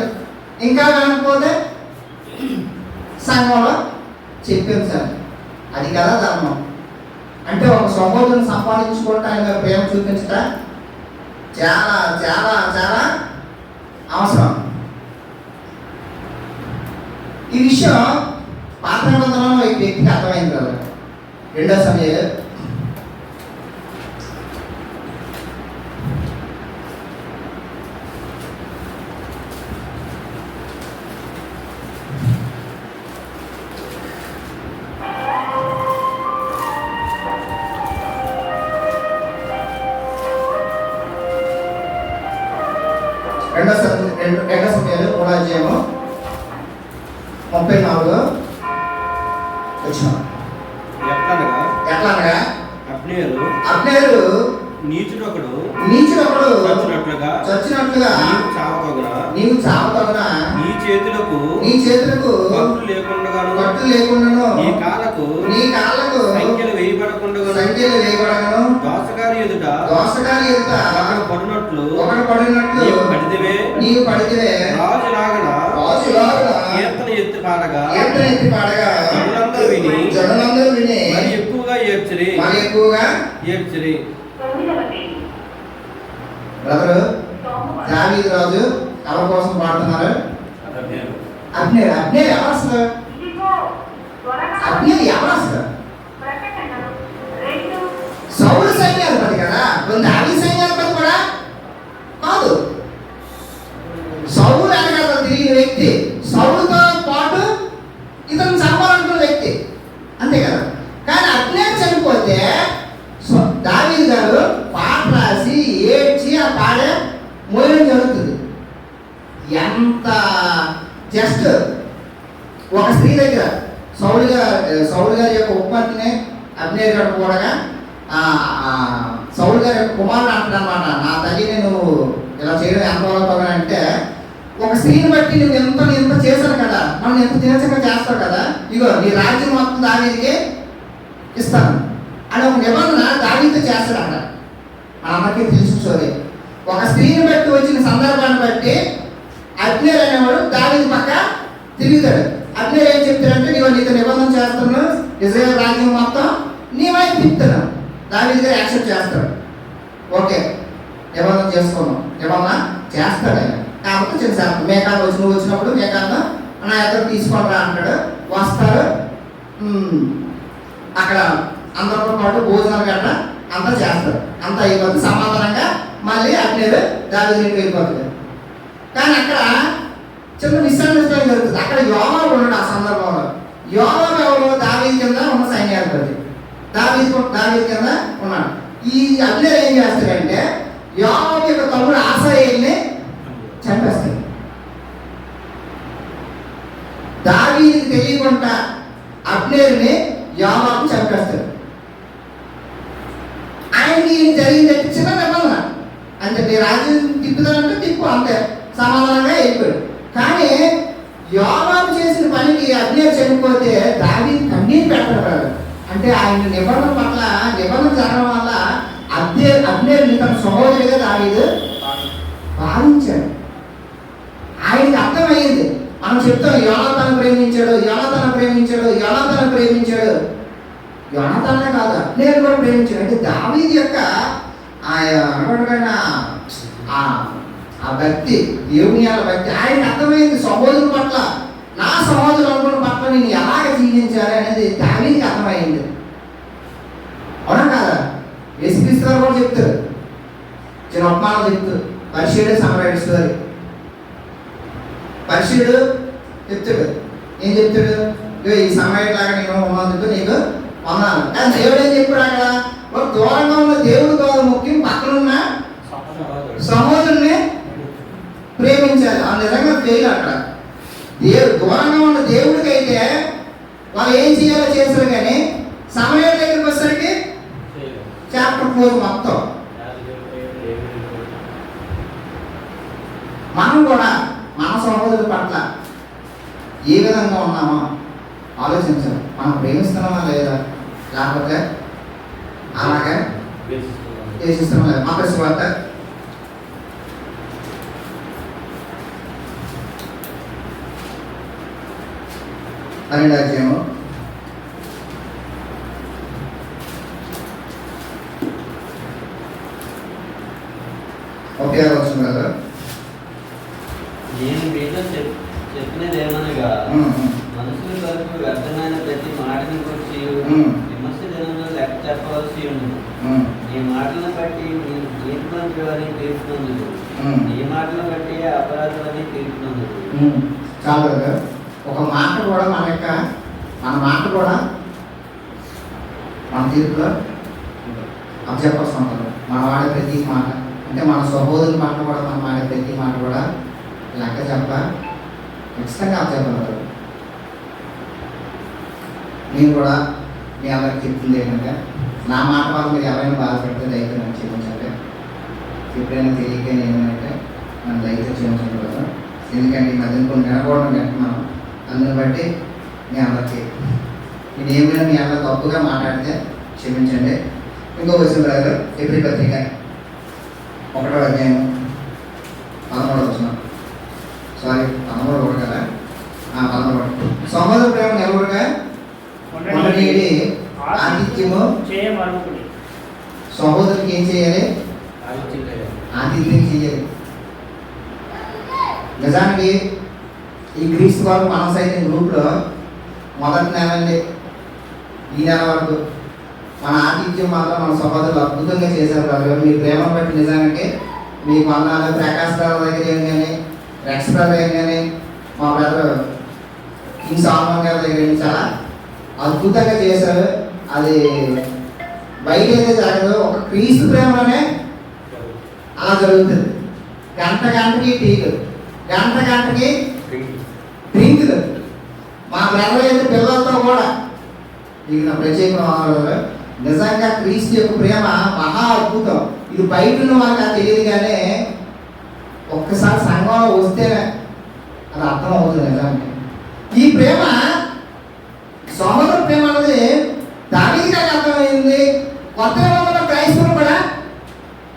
ఇంకా వినకపోతే సంఘంలో చెప్పించాలి. అది కదా ధర్మం. అంటే ఒక సహోదరుని సంపాదించుకోవటానికి ప్రేమ చూపించటం చాలా చాలా చాలా అవసరం. ఈ విషయం పాత నిబంధనలో ఈ వ్యక్తికి అర్థమైంది కదా. 2వ సమయాలు 3వ అధ్యాయము 34వ వచనం. ఎట్లనగా అబ్నేరు నీచుడొకడు చచ్చినట్లుగా నీవు చావతగునా, నీ చేతులకు కట్టు లేకుండాను, నీ కాళ్ళకు సంఖ్యలు వేయబడను, దోసగారి ఎదుట ఒకడు పడినట్లు నీవు పడితివే. రాజులాగన కీర్తన ఎత్తి పాడగా జనులందరూ విని మరి ఎక్కువగా ఏడ్చిరి. బ్రదరు దావీదు రాజు ఎవరి కోసం పాడుతున్నారు? అబ్నేరు ఎవరు అసలు? అబ్నేరు ఎవరు అసలు? సౌలు సైన్యాధిపతి కదా, దావీదు సైన్యాధిపతి కూడా కాదు. సౌలు వెనకాల తిరిగిన వ్యక్తి, సౌలుతో పాటు ఇతను చంపాలనుకున్న వ్యక్తి, అంతే కదా. కానీ అబ్నేరు చనిపోతే దావీదు గారు పాట రాసి ఏడ్చి ఆ పాడే మోయడం జరుగుతుంది. ఎంత జస్ట్ ఒక స్త్రీ దగ్గర సౌలు గారి యొక్క ఉపపత్తిని అబ్నేరు గారు కూడా సౌలు గారి యొక్క కుమారుడు అంటాడు అనమాట. నా తల్లిని నువ్వు ఇలా చేయడం ఎంత అంటే ఒక స్త్రీని బట్టి నువ్వు ఎంత చేశాను కదా, మనం ఎంత నీరసంగా చేస్తావు కదా, ఇగో నీ రాజ్యం మొత్తం దావీదుకే ఇస్తాను అని ఒక నిబంధన దావీదుతో చేస్తాడు అక్కడ. మనకి తెలుసు స్టోరీ. ఒక స్త్రీని బట్టి వచ్చిన సందర్భాన్ని బట్టి అబ్నేర్ అనేవాడు దావీదు పక్క తిరుగుతాడు. అబ్నేర్ ఏం చెప్తాడంటే, నీతో నిబంధన చేస్తున్నాను, ఇజ్రాయేల్ రాజ్యం మొత్తం నీ వైపు తిప్పుతున్నాను. దావీదు గారు యాక్సెప్ట్ చేస్తాడు. ఓకే, నిబంధన చేసుకున్నాం, నిబంధన చేస్తాడు ఆయన. కాబట్టి చిన్న సార్ మేకాలు నువ్వు వచ్చినప్పుడు మేకాలను నా ఎదురు తీసుకోరా అంటాడు. వస్తారు, అక్కడ అందరితో పాటు భోజనాలు గట్ట అంతా చేస్తారు. అంతా అయిపోతుంది, సమాధానంగా మళ్ళీ అబ్నేరు దావీదు ఇంటికి వెళ్ళిపోతుంది. కానీ అక్కడ చిన్న మిస్అండర్స్టాండింగ్ జరుగుతుంది. అక్కడ యోవాబు ఉన్నాడు. ఆ సందర్భంలో యోవాబు ఎవరు? దావీదు కింద ఉన్న సైన్యాధిపతి. దావీదు కింద ఉన్నాడు. ఈ అబ్నేరు ఏం చేస్తాడంటే, యోవాబు యొక్క తమ్ముడు ఆసాయేల్ని చంపేస్తాడు. దావీదుకి తెలియకుండా అబ్నేరుని యోవాబు చంపేస్తాడు. ఆయనకి జరిగిందంటే చిన్న నిబంధన అంతే, నీ రాజ్యం తిప్పుతానంటే తిప్పు, అంతే, సమాధానంగా వెళ్ళిపోయాడు. కానీ యోవాబు చేసిన పనికి అబ్నేరు చనిపోతే దావీదు కన్నీరు పెడతాడు. అంటే ఆయన నిబంధన పట్ల నిబంధన జరగడం వల్ల అబ్నేరుని తన సహోదరిగా దావీదు భావించాడు. ఆయనకి అర్థమయ్యింది. మనం చెప్తాం యోనాతాను ప్రేమించాడు, యోనాతానే కాదు, అబ్నేరు కూడా ప్రేమించాడు. అంటే దావీదు యొక్క ఆ భక్తి, దేవుని యొక్క భక్తి ఆయనకి అర్థమైంది. సహోదరుల పట్ల, నా సహోదరుల పట్ల నేను ఎలాగ జీవించాలి అనేది దావీదుకి అర్థమైంది. అవునా కాదా? యేసుక్రీస్తు గారు కూడా చెప్తారు, చిన్న ఉపమానం చెప్తారు. పరిశీలుడు సమరయుడు స్టోరీ. పరిశీలుడు చెప్తాడు, ఏం చెప్తాడు? ఈ సమరయుడిలాగా నేను ఉన్నందుకు నీకు వందనాలు. కానీ దేవుడు ఏం చెప్పాడు అక్కడ? ఒక దూరంగా ఉన్న దేవుడు కాదు ముఖ్యం, పక్కనున్న సహోదరుని ప్రేమించాలి. ఆ నిజంగా ఫెయిల్ అక్కడ. దూరంగా ఉన్న దేవుడికి అయితే వాళ్ళు ఏం చేయాలో చేస్తారు, కానీ సమయం దగ్గరికి వచ్చేసరికి చాప్టర్ 4 మొత్తం. మనం కూడా మన సహోదరుల పట్ల ఏ విధంగా ఉన్నామో ఆలోచించాలి. మనం ప్రేమిస్తున్నామా లేదా, లేకపోతే అలాగే చేసిస్తున్నామా లేదా. మా సువార్త 12వ అధ్యాయము 16వ వచనం కదా. నేను మీతో చెప్పినది ఏమనగా, మనుషుల కొరకు వ్యర్థమైన ప్రతి మాటని గురించి విమర్శ దినంలో లెక్క చెప్పవలసి ఉంది. నీ మాటలను బట్టి నీతిమంతుడు అని తీర్పునందుకు, నీ మాటలను బట్టి అపరాధులని తీర్పునందుకు. చాలు కదా. ఒక మాట కూడా మన మాట కూడా మన తీర్పులో అప్పచెప్పాల్సి ఉంటుంది. మన వాడే ప్రతి మాట, అంటే మన సహోదరుల మాట కూడా మనం వాడే ప్రతి మాట కూడా లెక్క చెప్ప ఖచ్చితంగా అప్పచెప్పాలి. నేను కూడా మీ అందరికి చెప్తుంది ఏంటంటే, నా మాట వల్ల మీరు ఎవరైనా బాధపడితే దయతో నన్ను క్షమించండి. ఎప్పుడైనా తెలియక ఏమంటే నన్ను దయతో క్షమించండి కదా. ఎందుకంటే ఈ మధ్యన కొన్ని వినకూడడం వింటున్నాను. అందుని బట్టి మీ అందరికి నేను ఏమైనా మీ అందరూ తప్పుగా మాట్లాడితే క్షమించండి. ఇంకో వచ్చిన బ్రదర్ ఎబ్రీ పత్రిక 1వ అధ్యాయం 13వ వచనం. సారీ 13 కూడా కదా, 13. సహోదర ప్రేమ నెలవుడుగా ఉండనీడి ఆతిథ్యము చేయమనుకుని. సహోదరునికి ఏం చేయాలి? ఆతిథ్యం చేయాలి. నిజానికి ఈ క్రీస్తు వారు మన సైతం గ్రూప్లో మొదటి నెల అండి ఈ నెల వరకు మన ఆతిథ్యం మాత్రం మన సహోదరులు అద్భుతంగా చేశారు కదా. మీ ప్రేమ బట్టి నిజానికి మీకు వందనాలు. ప్రకాష్ బ్రదర్ దగ్గర ఏం కానీ, రెక్స్ బ్రదర్ ఏం కానీ, మా బ్రదర్ కింగ్ సాల్మన్ గారి దగ్గర ఏమి చాలా అద్భుతంగా చేశారు. అది బయట అయితే జరగదు, ఒక క్రీస్తు ప్రేమలోనే అలా జరుగుతుంది. గంటకి టీలు, గంటకి డ్రింకులు. మా బ్రదర్ అయితే పిల్లలతో కూడా ఇది నా ప్రత్యేక. నిజంగా క్రీస్తు యొక్క ప్రేమ మహా అద్భుతం. ఇది బయట ఉన్న వాళ్ళకి అది తెలియదు, కానీ ఒక్కసారి సంఘంలో వస్తేనే అది అర్థం అవుతుంది నిజానికి. ఈ ప్రేమ సహోదర ప్రేమ అనేది దావీదుకి అర్థమైంది, కొత్త నిబంధనలో క్రైస్తవులు కూడా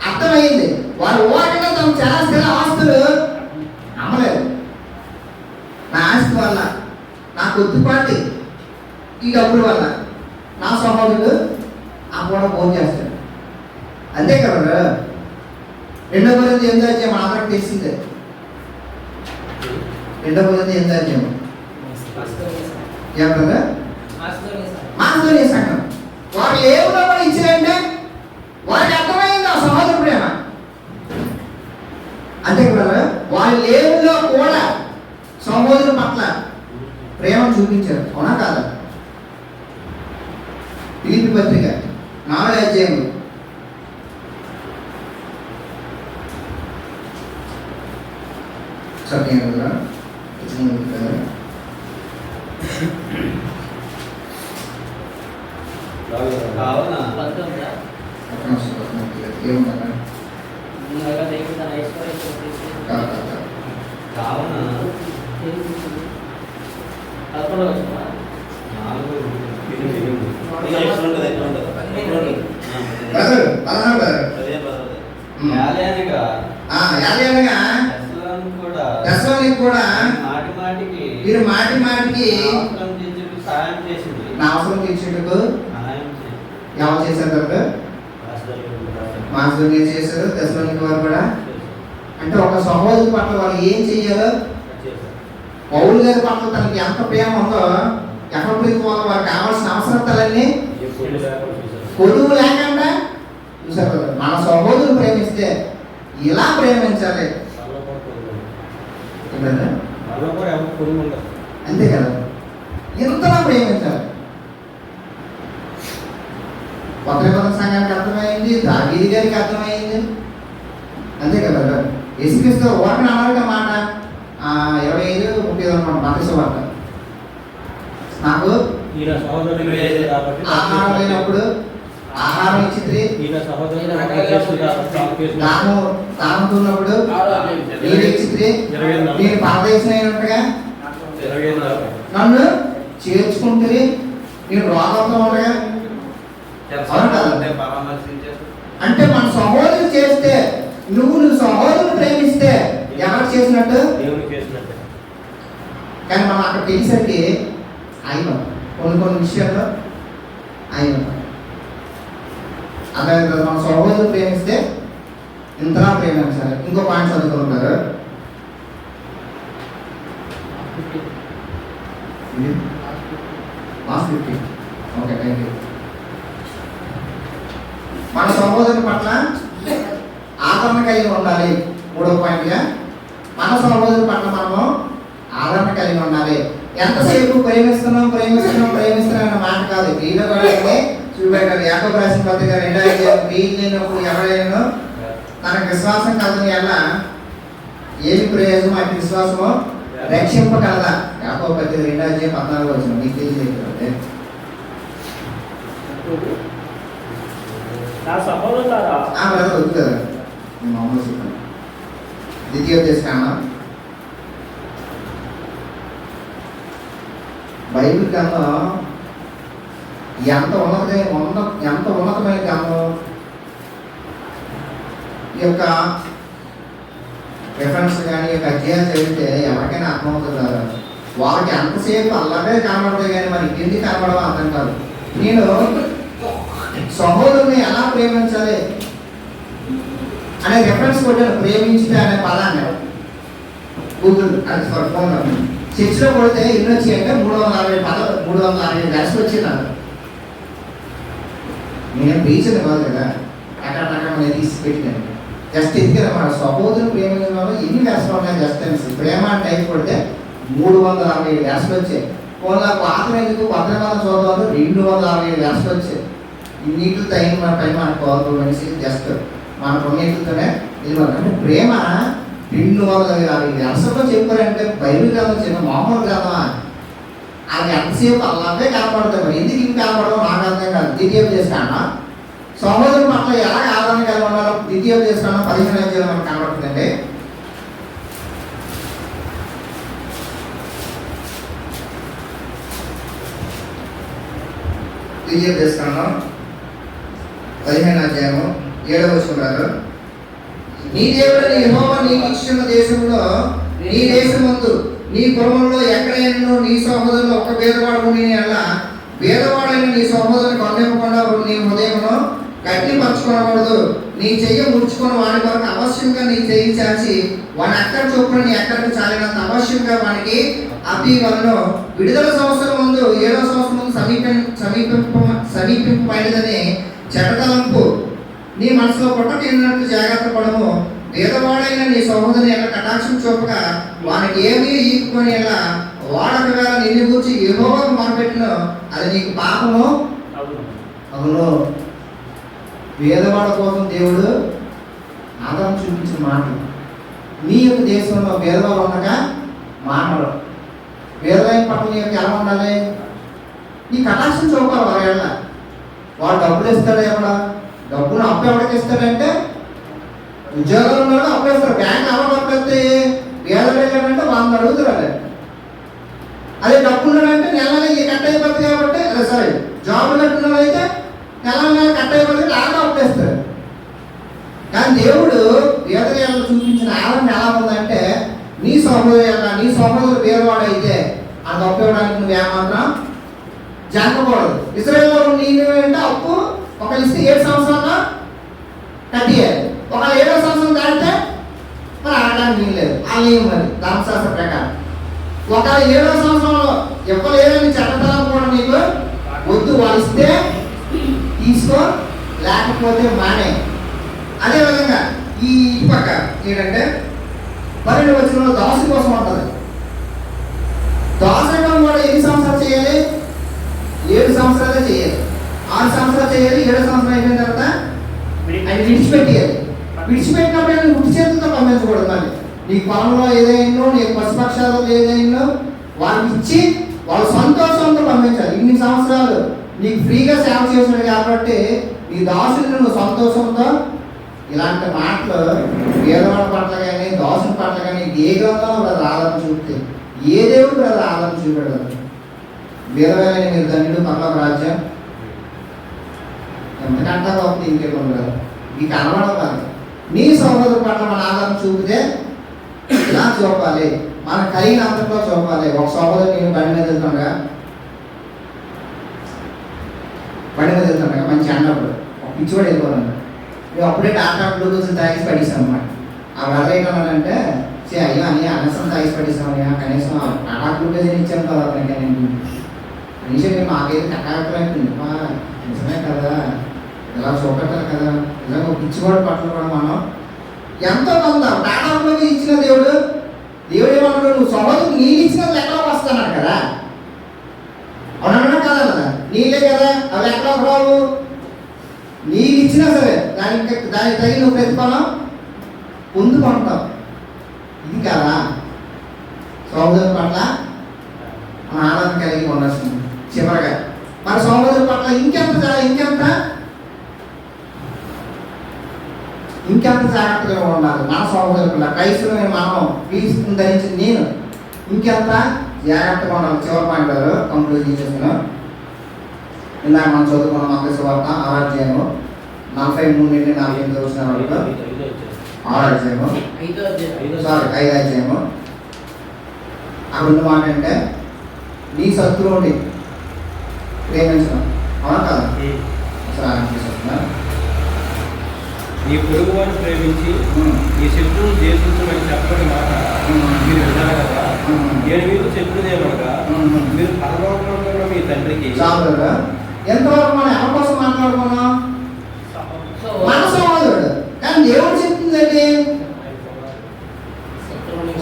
అర్థమైంది. వారు ఓటగా తమ చాలా స్థిర ఆస్తులు అమ్మలేదు. నా ఆస్తి వల్ల, నా కొద్దిపాటి ఈ డబ్బుల వల్ల నా సహోదరుడు ఆ పూట ఫోన్ చేస్తాడు. అంతే కదా. రెండో కొరింథీ 8వ అధ్యాయం అందరికి తెలిసిందే. రెండో కొరింథీ 8వ అధ్యాయం ఏమంటారా? మాస్టోనియా సంఘం వారు ఏమిలో కూడా ఇచ్చారంటే వారికి అర్థమైంది ఆ సహోదర ప్రేమ. అంతే కదా. వారి లేవులో కూడా సహోదరు పట్ల ప్రేమ చూపించారు. అవునా కాదా? ఫిలిప్పీ పత్రిక 4వ అధ్యాయం సత్యంగా కావున ఏమన్నా కావున 16 కూడా మీరు మాటి మాటికి నా అవసరం తీర్చేందుకు ఎవరు చేశారు? మాస్టర్ చేశారు. దశలోనికి వారు కూడా అంటే ఒక సహోదరు పట్ల వారు ఏం చెయ్యాలో, పౌలు గారి పట్ల తనకి ఎంత ప్రేమ ఉందో, ఎక్కడ ప్రీతి ఉందో వారికి కావాల్సిన అవసరతలన్నీ కొడుకు లేకుండా చూసారు. మన సహోదరులు ప్రేమిస్తే ఇలా ప్రేమించాలి. అంతే కదా. ఎంతలా ప్రేమించాలి. కొత్త నిబంధన సంఘానికి అర్థమైంది, దావీదు గారికి అర్థమైంది. అంతే కదా. యేసుక్రీస్తు వాటిని అన్నారుగా మాట 25:30 మత్తయి వార్త. నాకు ఆహారం లేనప్పుడు ఆహారం ఇచ్చింది, దాముతున్నప్పుడు నీరు ఇచ్చింది, నేను పరదేశం అయినట్టుగా నన్ను చేర్చుకుంటుంది, నేను రోగంతో ఉండగా. అంటే మన సహోదరులు చేస్తే, నువ్వు సహోదరులు ప్రేమిస్తే ఎవరు చేసినట్టు? కానీ మనం అక్కడ తెలిసరికి ఆయన కొన్ని విషయాల్లో ఆయన అదే మన సహోదరులు ప్రేమిస్తే ఇంతలా ప్రేమించాలి. ఇంకో పాయింట్ చదువుకుంటారు. Okay, thank you. మన సహోదరుల పట్ల ఆదరణ కలిగి ఉండాలి. 3వ పాయింట్గా మన సహోదరుల పట్ల మనము ఆదరణ కలిగి ఉండాలి. ఎంతసేపు ప్రేమిస్తున్నాం అన్న మాట కాదు. వీళ్ళు కూడా చూపెట్టారు. యాకోబు రాసిన పత్రిక 2వ అధ్యాయం వీలు లేనప్పుడు ఎవరైనా తనకు విశ్వాసం కలదని ఎలా ఏమి ప్రయోజనం, అటు విశ్వాసము రక్షింపగలదా? యాకోబు పత్రిక 2వ అధ్యాయం 14వ వచనం మీకు తెలియజేయండి. నా సహోదరులారా వద్దు కదా, మామూలు చెప్పండి. ద్వితీయోపదేశకాండ బైబిల్ గ్రంథం ఎంత ఉన్నతమైన గ్రంథం. ఈ యొక్క రిఫరెన్స్ కానీ ఈ యొక్క అధ్యాయం చదివితే ఎవరికైనా అర్థమవుతుంది కదా. వాళ్ళకి ఎంతసేపు అలాగే కనబడతాయి కానీ మరి ఇంకెందుకు కనబడవో అర్థం కాదు. నేను సహోదరుని ఎలా ప్రేమించాలి అనే రిఫరెన్స్ కొట్టాను. ప్రేమించుట అనే పదాన్ని గూగుల్ అది ఫోన్లో చర్చిలో కొడితే ఎన్ని వచ్చాయి అంటే 360 వెర్స్ వచ్చింది. నాకు నేను బీచ్ని కాదు కదా, అక్కడ నేను తీసి పెట్టినాను. జస్ట్ ఎందుకంటే మన సహోదరుని ప్రేమించడం వల్ల ఎన్ని వెర్స్లు ఉన్నాయి జస్ట్ అనేసి ప్రేమ అంటే టైప్ కొడితే 360 వెర్స్లు వచ్చాయి. ఫోన్లో పాత్ర ఎందుకు భద్రమాన చూద్దాం 260 వెర్స్లు వచ్చాయి. ఇన్నిటితో టైం మనకు మనిషి జస్ట్ మన కొన్నిటితోనే ఇది అంటే ప్రేమ 260 వెర్సలో చెప్పారంటే బైబిల్ గ్రంథం చిన్న మామూలు గ్రంథమా? అది ఎంతసేపు అలాగే కనపడతాయి. మరి ఎందుకు ఇంక కనపడడం నాకు అర్థం కాదు. ద్వితీయోపదేశకాండ సహోదరుల పట్ల ఎలా ఆదరణ కలిగి ఉన్నారో ద్వితీయోపదేశకాండ 15వ అధ్యాయంలో మనకు కనబడుతుందండి. తెలియజేస్తాను. 15వ అధ్యాయము 7వ వచనం, నీ దేవుడైన యెహోవా నీకు ఇచ్చిన దేశంలో నీ దేశమందు నీ కుటుంబంలో ఎక్కడైనా నీ సహోదరులు ఒక్క భేదవాడు నీ అలా భేదవాడైన నీ సహోదరుని కొనివ్వకుండా నీ హృదయమును గట్టిపరచుకోకూడదు. నీ చెయ్యి ముడుచుకుని వాడి వరకు అవశ్యంగా నీ చెయ్యి చాచి వాడిని ఎక్కడ చొప్పున నీ ఎక్కడికి చాలినంత అవశ్యంగా వానికి అభివలను విడుదల సంవత్సరం ముందు 7వ సంవత్సరం ముందు సమీపింపబడినదని చెడతలంపు నీ మనసులో పుట్టకిన్నట్టు జాగ్రత్త పడము. పేదవాడైన నీ సహోదరుని ఎలా కటాక్షం చూపగా వానికి ఏమీ ఈకుని ఎలా వాడకగా నిన్ను కూర్చి యెహోవాకు మొరపెట్టిన అది నీకు పాపము అవును. పేదవాడ కోసం దేవుడు ఆదరణ చూపించిన మాటలు. నీ యొక్క దేశంలో పేదవాడు ఉండగా మాటలు పేదలైన పట్ల నీ యొక్క ఎలా ఉండాలి? నీ కటాక్షం చూపాలి. వారేళ్ళ వాడు డబ్బులు ఇస్తాడు, ఎవడా డబ్బులు అప్పు ఎవరికి ఇస్తాడంటే ఉద్యోగాలు ఉన్నాడు అప్పు ఇస్తాడు. బ్యాంక్ ఎవరు అప్పు ఇస్తే పేదలు వెళ్ళాడంటే 100 అడుగుతాడు. అదే డబ్బు ఉన్నాడంటే నెల కట్ అయిపోతుంది కాబట్టి సారీ జాబ్ కట్టున్నాడు అయితే నెల కట్ అయిపోతుంది ఆడ అప్పు ఇస్తాడు. కానీ దేవుడు పేదలు చూపించిన ఆదరణ ఎలా ఉందంటే నీ సహోదరు పేదవాడు అయితే అది అప్పు ఇవ్వడానికి నువ్వు ఏమాత్రం జరగకూడదు. ఇజ్రాయేల్లో అంటే అప్పు ఒక ఇస్తే 7 సంవత్సరాల్లో కట్టియాలి. ఒక 7వ సంవత్సరం దాటితే మరి ఆడడానికి నీళ్ళు లేదు. ఆ నియమం మరి ధర్మశాస్త్ర ప్రకారం. ఒక 7వ సంవత్సరంలో ఇవ్వలేదని చట్టతలం కూడా నీకు వద్దు. వాళ్ళు ఇస్తే తీసుకో, లేకపోతే మానే. అదేవిధంగా ఈ పక్క ఏంటంటే 12వ వచనంలో దాసు కోసం ఉంటుంది. దాసడం కూడా ఎన్ని సంవత్సరాలు చేయాలి? 7 సంవత్సరాలే చేయాలి. 6 సంవత్సరాలు చేయాలి. 7వ సంవత్సరం అయిపోయిన తర్వాత ఆయన విడిచిపెట్టేయాలి. విడిచిపెట్టినప్పుడు ఆయన ఉట్టి చేతులతో పంపించకూడదు. మళ్ళీ నీ పొలంలో ఏదైనా నీ పశుపక్షాలు ఏదైనా వాళ్ళకి ఇచ్చి వాళ్ళు సంతోషంతో పంపించాలి. ఇన్ని సంవత్సరాలు నీకు ఫ్రీగా సేవ చేస్తున్నాడు కాబట్టి నీ దాసుని నువ్వు సంతోషంతో. ఇలాంటి మాటలు పేదవాడి పట్ల కానీ దాసుని పట్ల కానీ ఏ గ్రంథంలో బ్రదర్ ఆదరణ చూపితే ఏ దేవుడు బ్రదర్ ఆదరణ చూపెడదు. వేదమైన మీరు ధన్యుడు పర్లోక రాజ్యం ఎంతకంటా గొప్పది ఇంకేం బ్రదర్. మీకు అనవడం కాదు. నీ సహోదరు పట్ల మన ఆదరణ చూపితే ఇలా చూపాలి, మన కలిగిన అంతట్లో చూపాలి. ఒక సహోదరు నేను బండి మీద వెళ్తుండగా మంచి అన్నప్పుడు ఒక పిచ్చివాడు వెళ్ళిపోతాను. నేను అప్పుడే టాటా బ్లూటూత్ తాగిసి పడేసాను అన్నమాట. ఆ వల్ల ఏంటన్నానంటే అయ్యో అని అనవసరం తాగిసి పడేసామయ్యా, కనీసం టాటా బ్లూటూత్ ఇచ్చాను కదా అతనికి. నేను మాకైతే కట్టాయిపోయింది. నిజమే కదా, ఇలా చూపెట్టాలి కదా. నిజంగా ఒక పిచ్చివాడు పట్ల కూడా మనం ఎంతో పొందాం. టాటా బ్లూటూత్ ఇచ్చిన దేవుడు ఏమన్నాడు? నువ్వు సహోదరుడు నీళ్ళు ఇచ్చినది ఎక్కడో వస్తున్నాడు కదా. అవునన్నా కదా కదా, నీళ్ళే కదా, అవి ఎక్కడో రావు. నీళ్ళు ఇచ్చినా సరే దానికి తగిన నువ్వు ప్రతిఫలం పొందుకుంటావు. ఇది కదా సహోదరు పట్ల మన ఆనందం కలిగి ఉండాల్సింది. చివరగా మన సహోదరు పట్ల ఇంకెంత జాగ్రత్తగా ఉండాలి. మన సహోదరు పట్ల క్రైస్తవుని మనం క్రీస్తుని ధరించింది నేను ఇంకెంత జాగ్రత్తగా ఉండాలి. చివరి పాయింట్ కంక్లూడ్ చేస్తున్నాం. ఇందాక మనం చదువుకున్న మత్తయి సువార్త 6వ అధ్యాయము 43 నుండి 48 వచ్చిన వరకు 6వ అధ్యాయము 5వ అధ్యాయము. అక్కడ ఉన్న మాట అంటే నీ శత్రువుని ప్రేమించడం. అవునా కదా? నీ పొరుగు వారిని ప్రేమించి నీ శత్రువును ద్వేషించమని చెప్పని మాట మీరు విన్నారు కదా. నేను మీకు చెప్పినదేమనగా మీరు పరలోకంలో మీ తండ్రికి. ఎంతవరకు మనం ఎవరి కోసం మాట్లాడుకున్నాం? మన సహోదరుడు. కానీ దేవుడు చెప్తుందండి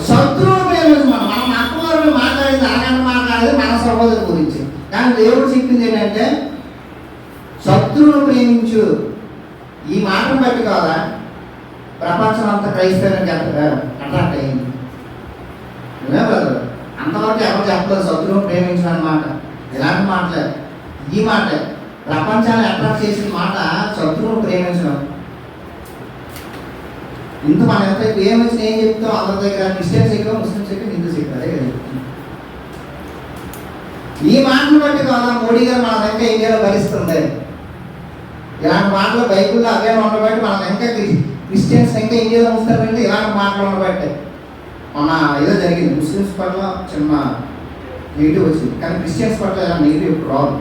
శత్రువును ప్రేమించమని. మనం అక్కవారిని మాట్లాడింది అరగంట మాట్లాడేది మన సహోదరు గురించి. కానీ దేవుడు చెప్పింది ఏంటంటే శత్రువును ప్రేమించు. ఈ మాటను బట్టి కాదా ప్రపంచం అంతా క్రైస్తవానికి అట్రాక్ట్ అయింది. అంతవరకు ఎవరు చెప్పలేదు శత్రువును ప్రేమించడం అన్నమాట. ఇలాంటి మాటలే, ఈ మాటే ప్రపంచాన్ని అట్రాక్ట్ చేసిన మాట శత్రువును ప్రేమించడం. ఇంత మనం ఎంత ప్రేమించిన ఏం చెప్తాం అందరి దగ్గర? క్రిస్టియన్స్ ఎక్కువ, ముస్లిమ్స్ ఎక్కువ, హిందూస్ ఎక్కువ. అదే కదా ఈ మాటను బట్టి కాదా మోడీ గారు మన ఇంకా ఇండియాలో భరిస్తుంది. ఇలాంటి మాటలు బైబిల్లో అవే ఉండబట్టి మన ఇంకా క్రిస్టియన్స్ ఇంకా ఇండియాలో ఉంచుతారంటే ఇలాంటి మాటలు ఉండబట్టే. మన ఏదో జరిగింది, ముస్లిమ్స్ పట్ల చిన్న నెగిటివ్ వచ్చింది, కానీ క్రిస్టియన్స్ పట్ల ఇలా నెగిటివ్ రాదు.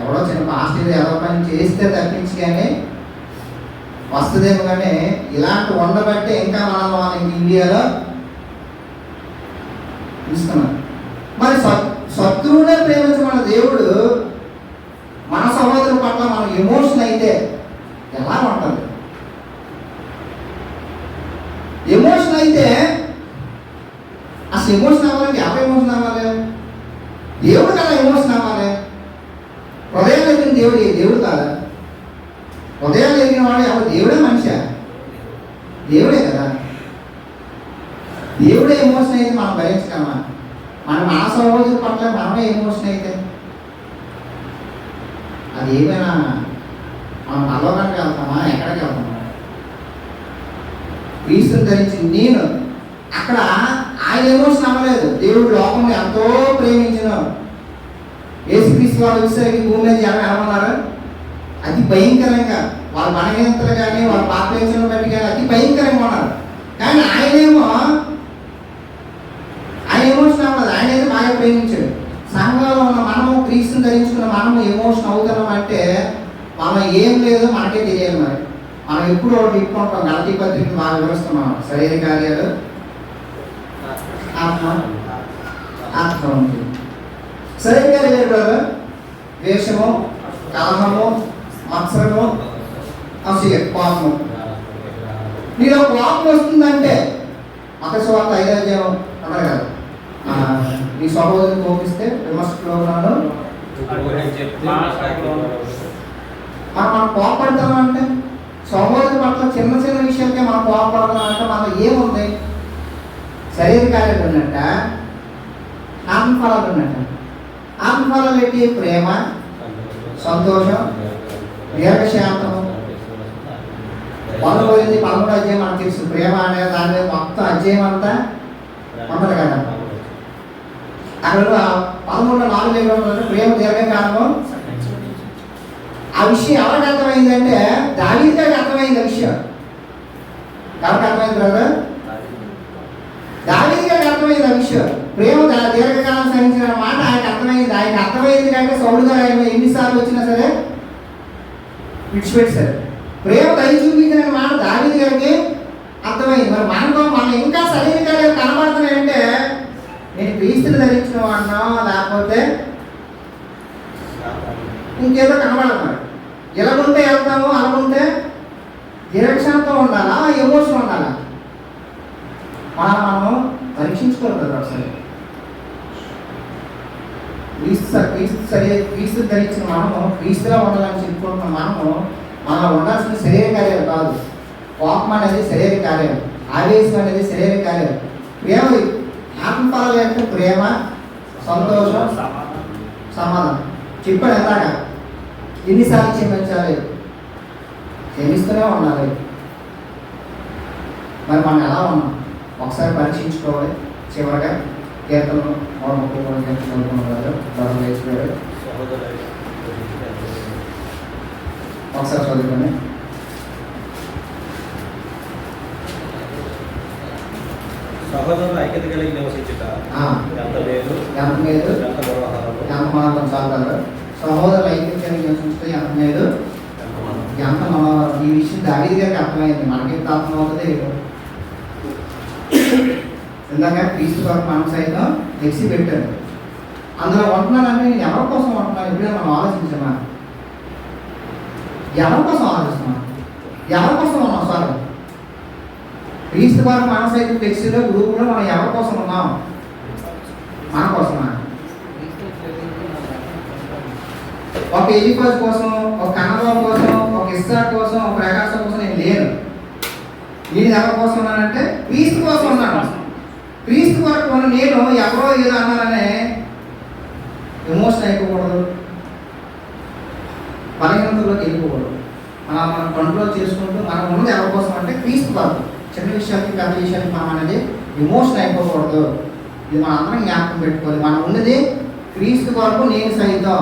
ఎవడో చిన్న పాస్ట్ ఏదో పని చేస్తే తప్పించి కానీ వస్తుందేమో, కానీ ఇలాంటి ఉండబట్టే ఇంకా మన ఇండియాలో ఇస్తున్నారు. మరి శత్రువునే ప్రేమించమన్న దేవుడు మన సహోదరు పట్ల మనం ఎమోషన్ అయితే ఎలా ఉంటుంది? ఎమోషన్ అయితే అసలు ఎమోషన్ అవ్వాలంటే ఎవరు ఎమోషన్ అవ్వాలి? దేవుడు కదా ఎమోషన్ అవ్వాలి. హృదయాలు ఎదిగిన దేవుడు కాదా? హృదయాలు ఎదిగిన వాడు ఎవరు? దేవుడే మనిషా? దేవుడే కదా. దేవుడే ఎమోషన్ అయితే మనం భరించగలమా? మనం మన సహోదరు పట్ల మనమే ఎమోషన్ అయితే అది ఏమైనా మనం పర్లోకానికి వెళ్తామా? ఎక్కడికి వెళ్తామా? క్రీస్తుని ధరించి నేను అక్కడ ఆయన ఎమోషన్ అవ్వలేదు. దేవుడు లోకంలో ఎంతో ప్రేమించిన యేసుక్రీస్తు వాళ్ళు వచ్చేసరికి భూమి మీద జనం ఏమన్నారు? అతి భయంకరంగా వాళ్ళ బలహీనతలు కానీ వాళ్ళ పాపేక్షలను బట్టి కానీ అతి భయంకరంగా ఉన్నారు. కానీ ఆయన ఎమోషన్ అవ్వదు. ఆయన అయితే బాగా ప్రేమించాడు. సంఘంలో ఉన్న మనము క్రీస్తుని ధరించుకున్న మనము ఎమోషన్ అవుతున్నాం అంటే మనం ఏం లేదు మనకే తెలియాలి. మరి మనం ఎప్పుడు ఒకటి ఇప్పుకుంటాం. గలతీ పత్రిక బాగా వివరిస్తున్నాం. శరీర కార్యాలు, ఆత్మ ఉంటుంది. శరీర కార్యాలు కదా ద్వేషము, కలహము, మత్సరము, అసూయ, కోపము. నీలో కోపం వస్తుందంటే మత స్వార్థ 5వ అధ్యాయం అన్నారు కదా, నీ సహోదరుని కోపిస్తే విమర్శకులు మనం కోపడతాం అంటే సహోదరు పట్ల చిన్న చిన్న విషయాలకే మనం కోపడతాం అంటే మనలో ఏముంది? శరీర కార్యాలు ఉన్నట్ట, ఆత్మఫలాలు ఉన్నట్ట. ఆత్మఫలాలు ఏంటి? ప్రేమ, సంతోషం, దీర్ఘశాంతము. 13వ అధ్యాయం మనకు తెలుసు. ప్రేమ అనే దాని మీద మొత్తం అధ్యాయం అంతా ఉండదు కదా. అక్కడ 13:4 ప్రేమ దీర్ఘకాలము. ఆ విషయం ఎవరికి అర్థమైందంటే దావీదు గారికి అర్థమైంది. ఆ విషయం ఎవరికి అర్థమైంది బ్రదర్? దావీదు గారికి అర్థమైంది ఆ విషయం. ప్రేమ దీర్ఘకాలం సహించిన మాట ఆయనకు అర్థమైంది. ఆయనకు అర్థమైంది కంటే సౌలు గారు ఆయన ఎన్నిసార్లు వచ్చినా సరే విడిచిపెట్టారు. ప్రేమ దయ చూపించిన మాట దావీదు గారికి అర్థమైంది. మరి మనం ఇంకా శరీర కార్యాలు కనబడుతున్నాయంటే నేను క్రీస్తుని ధరించిన వాడినా లేకపోతే ఇంకేదో కనబడదు. మరి ఎలాగుంటే వెళ్తాము, అలాగుంటే దీర్ఘశాంతో ఉండాలా, ఎమోషన్ ఉండాలా? మనము పరీక్షించుకోవాలి కదా ఒకసారి. క్రీస్తు ధరించిన మనము క్రీస్తులా ఉండాలని చెప్పుకుంటున్న మనము మనలో ఉండాల్సిన శరీర కార్యాలు కాదు. కోపం అనేది శరీర కార్యాలు, ఆవేశం అనేది శరీర కార్యాలు. ప్రేమ ఆత్మఫలాలు అంటే ప్రేమ, సంతోషం, సమాధానం. చెప్పాడు ఎలాగా? ఎన్నిసార్లు క్షమించాలి? క్షమిస్తూనే ఉండాలి. మరి మనం ఎలా ఉన్నాం ఒకసారి పరీక్షించుకోవాలి. చివరిగా కీర్తనలు 133 ఒకసారి చదువుకొని సహోదరులు ఐక్యత కలిగి నివసించుట ఎంత మేలు, ఎంత మనోహరం. చాలు సహోదరులు ఐక్యత కలిగి నివసించుట ఎంత మేలు, ఎంత మనోహరం. ఈ విషయం దావీదు గారికి అర్థమైంది. మనకి అర్థం అవుతుంది. ఇందాక క్రీస్తు కొరకు మనం సైతం ఎక్సి పెట్టారు. అందులో ఉంటున్నానంటే నేను ఎవరి కోసం ఉంటున్నాను? ఎప్పుడైనా మనం ఆలోచించామా? ఎవరి కోసం ఆలోచిస్తున్నాం? ఎవరి కోసం ఉన్నాం? సార్ క్రీస్తు కొరకు మన సైతం ఫ్లెక్సీలో గ్రూపులో మనం ఎవరి కోసం ఉన్నాం? మన కోసమా? ఒక ఎలిఫాజ్ కోసం, ఒక కన్నబాబు కోసం, ఒక ఇస్సాక్ కోసం, ఒక ప్రకాశం కోసం నేను లేను. నేను ఎవరి కోసం ఉన్నానంటే క్రీస్తు కోసం ఉన్నాను. క్రీస్తు కొరకు నేను ఎవరో ఏదో అన్నాననే ఎమోషన్ అయిపోకూడదు, బలహీనతలోకి వెళ్ళిపోకూడదు. మనం కంట్రోల్ చేసుకుంటూ మనం ఉన్నది ఎవరి కోసం అంటే క్రీస్తు కొరకు. చిన్న విషయాలకి పెద్ద విషయాలకి మనం అనేది ఎమోషన్ అయిపోకూడదు. ఇది మనం అందరం జ్ఞాపకం పెట్టుకోవాలి. మనం ఉన్నది క్రీస్తు కొరకు నేను సైతం.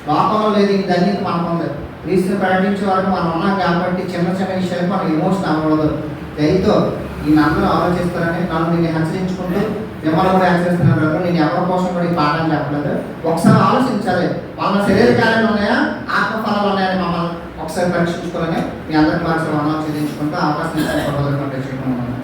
లోకంలో లేదు ఈ ధన్యత మనకు ఉంది. క్రీస్తుని ప్రకటించే వరకు మనం ఉన్నాం కాబట్టి చిన్న చిన్న విషయాలకు మనం ఎమోషన్ అవ్వకూడదు. దయతో ఈ అందరూ ఆలోచిస్తారని నన్ను నేను హెచ్చరించుకుంటూ మిమ్మల్ని కూడా హెచ్చరిస్తున్నాను కదా. నేను ఎవరి కోసం కూడా ఈ పాఠం చెప్పలేదు. ఒకసారి ఆలోచించాలి, వాళ్ళ శరీర కార్యాలు ఉన్నాయా, ఆత్మఫలాలు ఉన్నాయని మమ్మల్ని ఒకసారి పరీక్షించుకోవాలని మీ అందరికీ మనసులో అనాలు చెల్లించుకుంటూ అవకాశం ఇచ్చిన